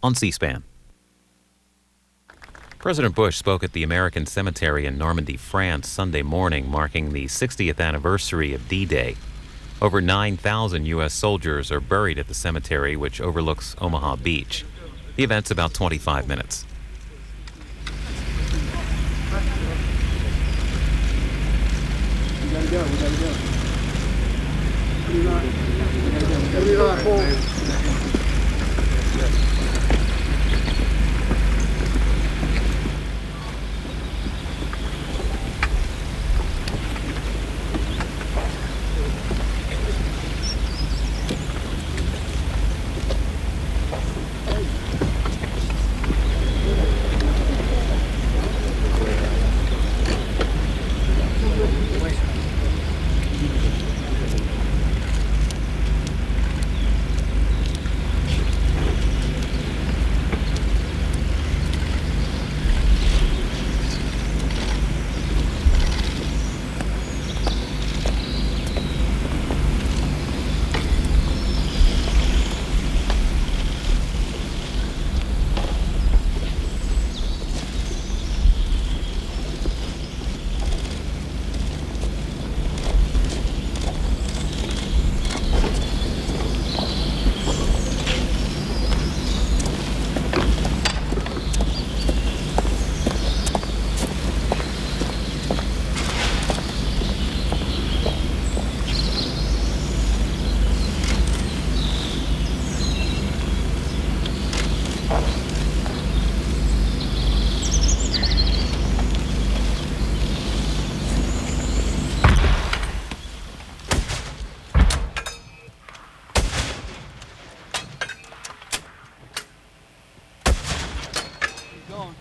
on C-SPAN. President Bush spoke at the American Cemetery in Normandy, France, Sunday morning, marking the 60th anniversary of D-Day. Over 9,000 U.S. soldiers are buried at the cemetery, which overlooks Omaha Beach. The event's about 25 minutes. We gotta go. What do you got?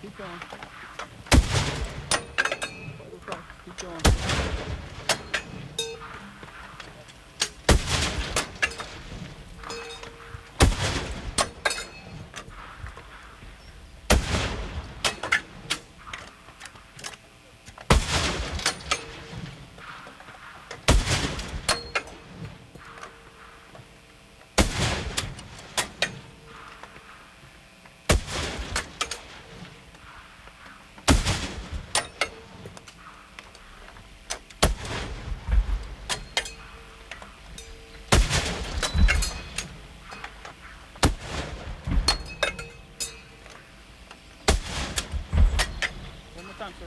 Keep going. Keep going.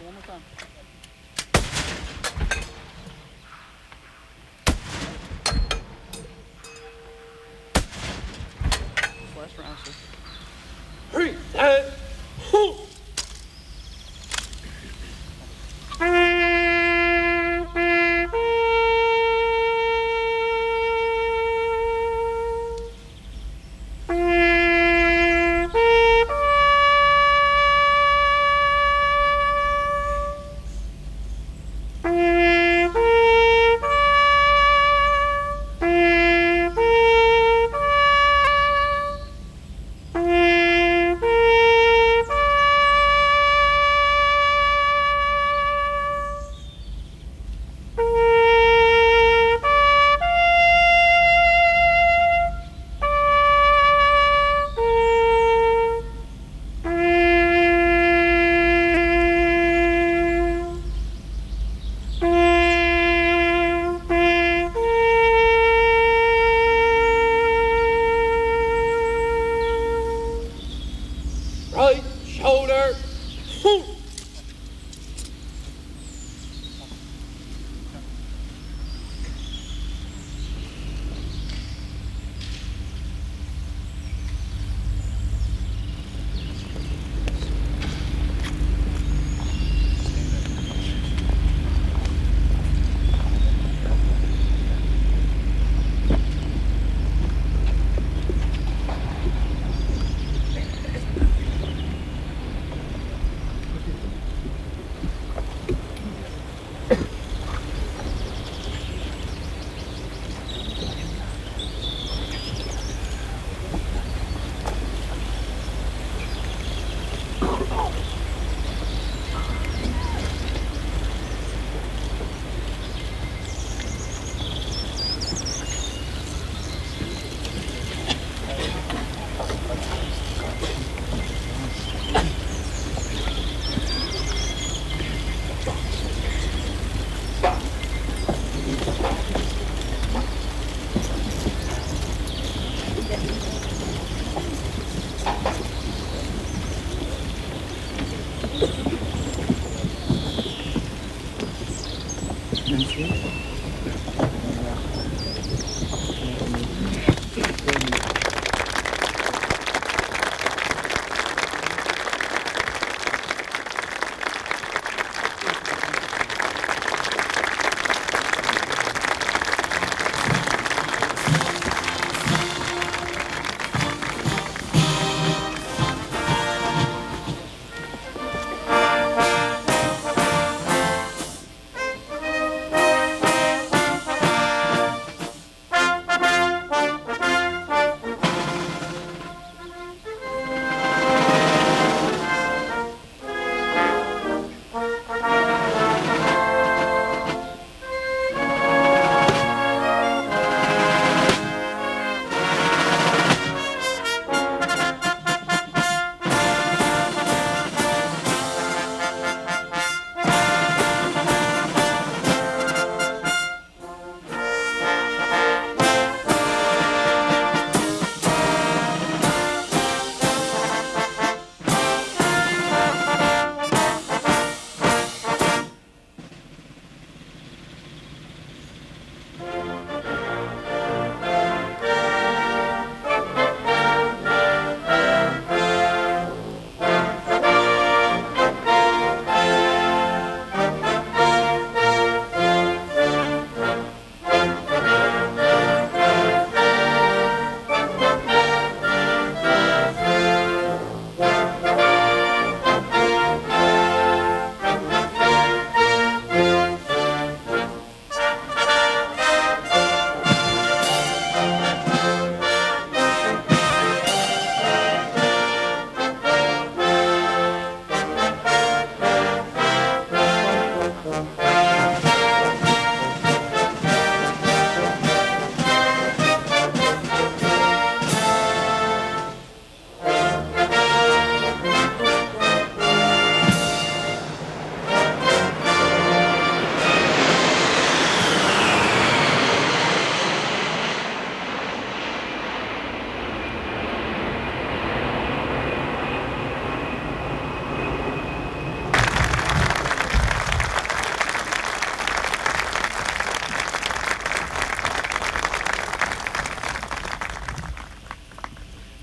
One more time. Last round, sir. Hurry! Right shoulder.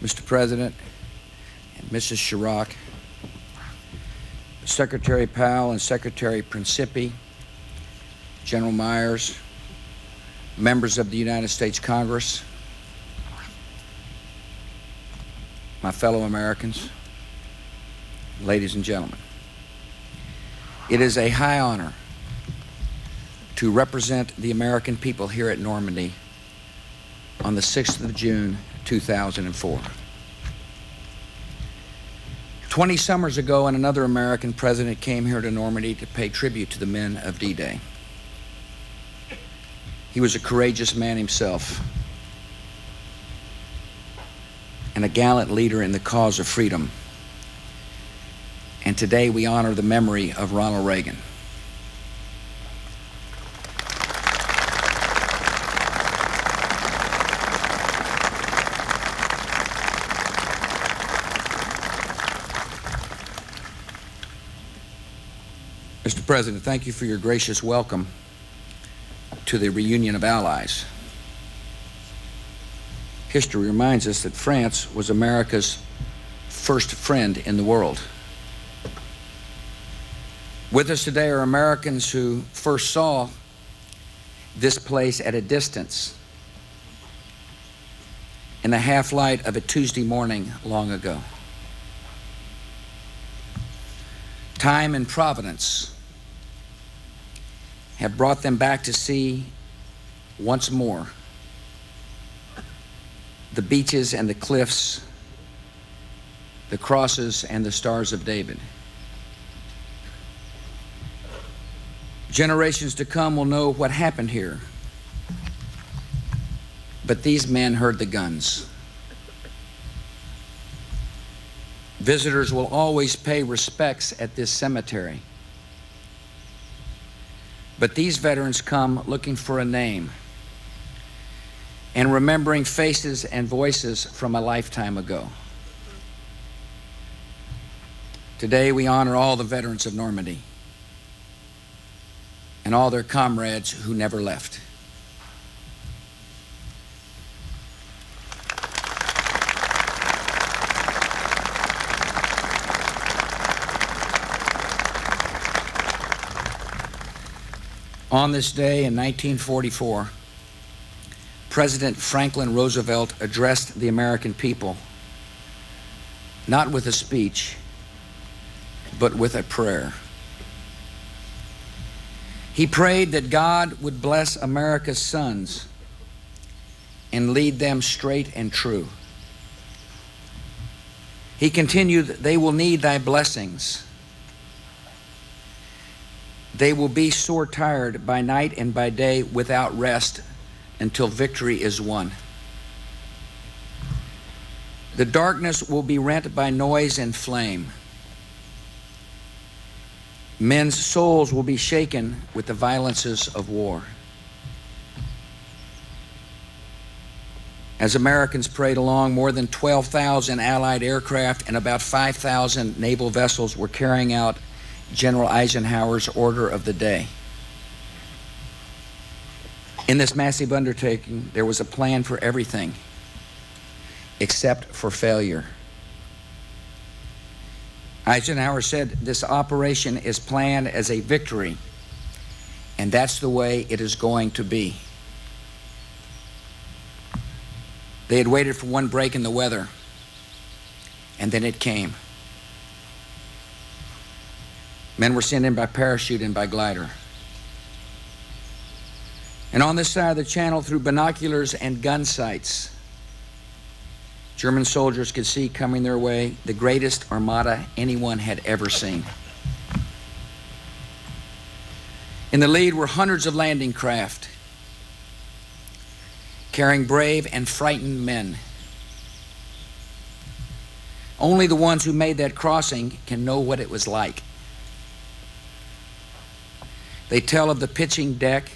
Mr. President, and Mrs. Chirac, Secretary Powell and Secretary Principi, General Myers, members of the United States Congress, my fellow Americans, ladies and gentlemen. It is a high honor to represent the American people here at Normandy on the 6th of June, 2004. 20 summers ago, another American president came here to Normandy to pay tribute to the men of D-Day. He was a courageous man himself and a gallant leader in the cause of freedom. And today we honor the memory of Ronald Reagan. Mr. President, thank you for your gracious welcome to the reunion of allies. History reminds us that France was America's first friend in the world. With us today are Americans who first saw this place at a distance in the half-light of a Tuesday morning long ago. Time and providence have brought them back to see once more the beaches and the cliffs, the crosses and the stars of David. Generations to come will know what happened here. But these men heard the guns. Visitors will always pay respects at this cemetery. But these veterans come looking for a name and remembering faces and voices from a lifetime ago. Today we honor all the veterans of Normandy. and all their comrades who never left. On this day in 1944, President Franklin Roosevelt addressed the American people, not with a speech, but with a prayer. He prayed that God would bless America's sons and lead them straight and true. He continued, "They will need thy blessings. They will be sore tired by night and by day without rest until victory is won. The darkness will be rent by noise and flame. Men's souls will be shaken with the violences of war." As Americans prayed along, more than 12,000 Allied aircraft and about 5,000 naval vessels were carrying out General Eisenhower's order of the day. In this massive undertaking, there was a plan for everything except for failure. Eisenhower said, "This operation is planned as a victory, and that's the way it is going to be." They had waited for one break in the weather, and then it came. Men were sent in by parachute and by glider. And on this side of the channel, through binoculars and gun sights, German soldiers could see coming their way the greatest armada anyone had ever seen. In the lead were hundreds of landing craft, carrying brave and frightened men. Only the ones who made that crossing can know what it was like. They tell of the pitching deck,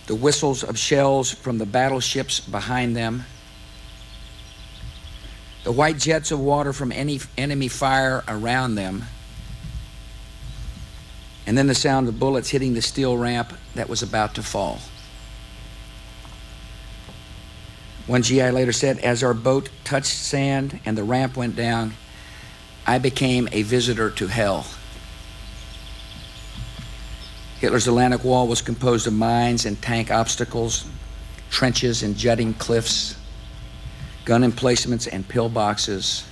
the whistles of shells from the battleships behind them, the white jets of water from any enemy fire around them, and then the sound of bullets hitting the steel ramp that was about to fall. One GI later said, "As our boat touched sand and the ramp went down, I became a visitor to hell." Hitler's Atlantic Wall was composed of mines and tank obstacles, trenches and jutting cliffs, gun emplacements and pillboxes,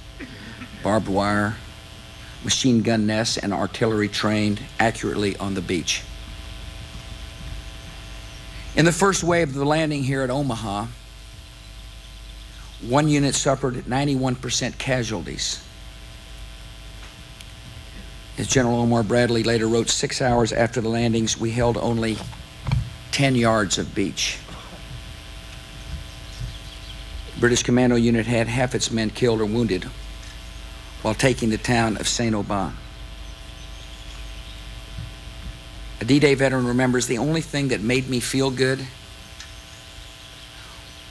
barbed wire, machine gun nests, and artillery trained accurately on the beach. In the first wave of the landing here at Omaha, one unit suffered 91% casualties. As General Omar Bradley later wrote, 6 hours after the landings, we held only 10 yards of beach. The British Commando Unit had half its men killed or wounded while taking the town of Saint-Aubin. A D-Day veteran remembers, "The only thing that made me feel good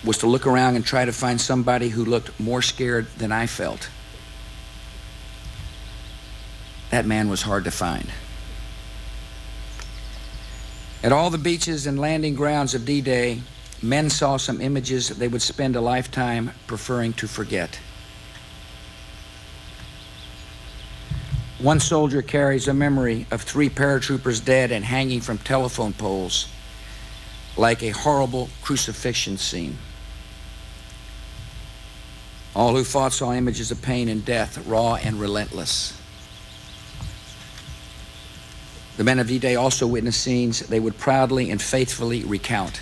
was to look around and try to find somebody who looked more scared than I felt. That man was hard to find." At all the beaches and landing grounds of D-Day, men saw some images they would spend a lifetime preferring to forget. One soldier carries a memory of 3 paratroopers dead and hanging from telephone poles like a horrible crucifixion scene. All who fought saw images of pain and death, raw and relentless. The men of D-Day also witnessed scenes they would proudly and faithfully recount.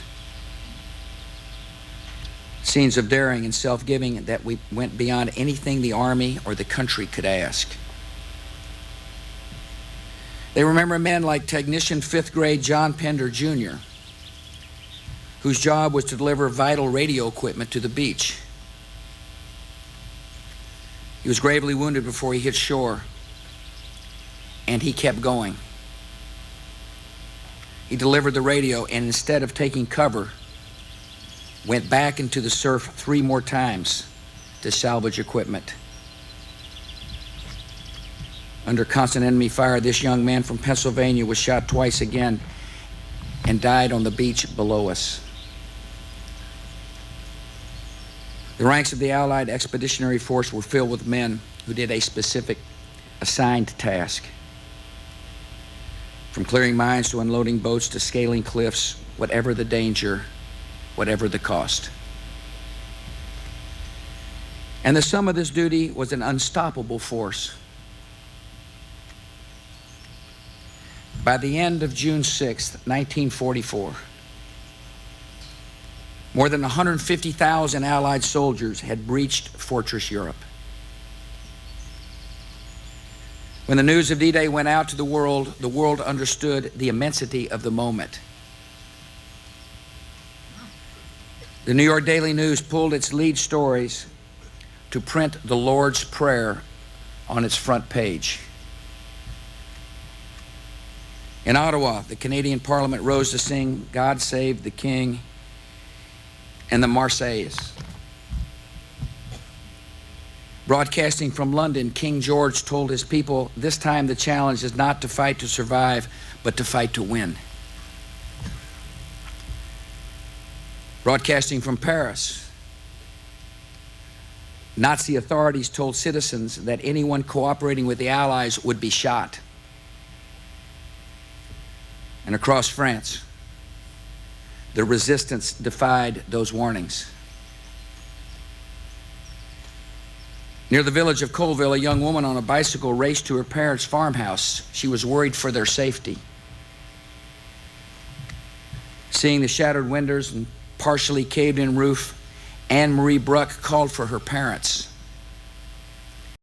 Scenes of daring and self-giving that went beyond anything the Army or the country could ask. They remember men like Technician 5th grade John Pender Jr., whose job was to deliver vital radio equipment to the beach. He was gravely wounded before he hit shore, and he kept going. He delivered the radio, and instead of taking cover, went back into the surf 3 more times to salvage equipment. Under constant enemy fire, this young man from Pennsylvania was shot twice again and died on the beach below us. The ranks of the Allied Expeditionary Force were filled with men who did a specific assigned task. From clearing mines to unloading boats to scaling cliffs, whatever the danger, whatever the cost. And the sum of this duty was an unstoppable force. By the end of June 6, 1944, more than 150,000 Allied soldiers had breached Fortress Europe. When the news of D-Day went out to the world understood the immensity of the moment. The New York Daily News pulled its lead stories to print the Lord's Prayer on its front page. In Ottawa, the Canadian Parliament rose to sing God Save the King and the Marseillaise. Broadcasting from London, King George told his people, this time the challenge is not to fight to survive, but to fight to win. Broadcasting from Paris, Nazi authorities told citizens that anyone cooperating with the Allies would be shot. And across France, the resistance defied those warnings. Near the village of Colville, a young woman on a bicycle raced to her parents' farmhouse. She was worried for their safety. Seeing the shattered windows and partially caved-in roof, Anne Marie Bruck called for her parents.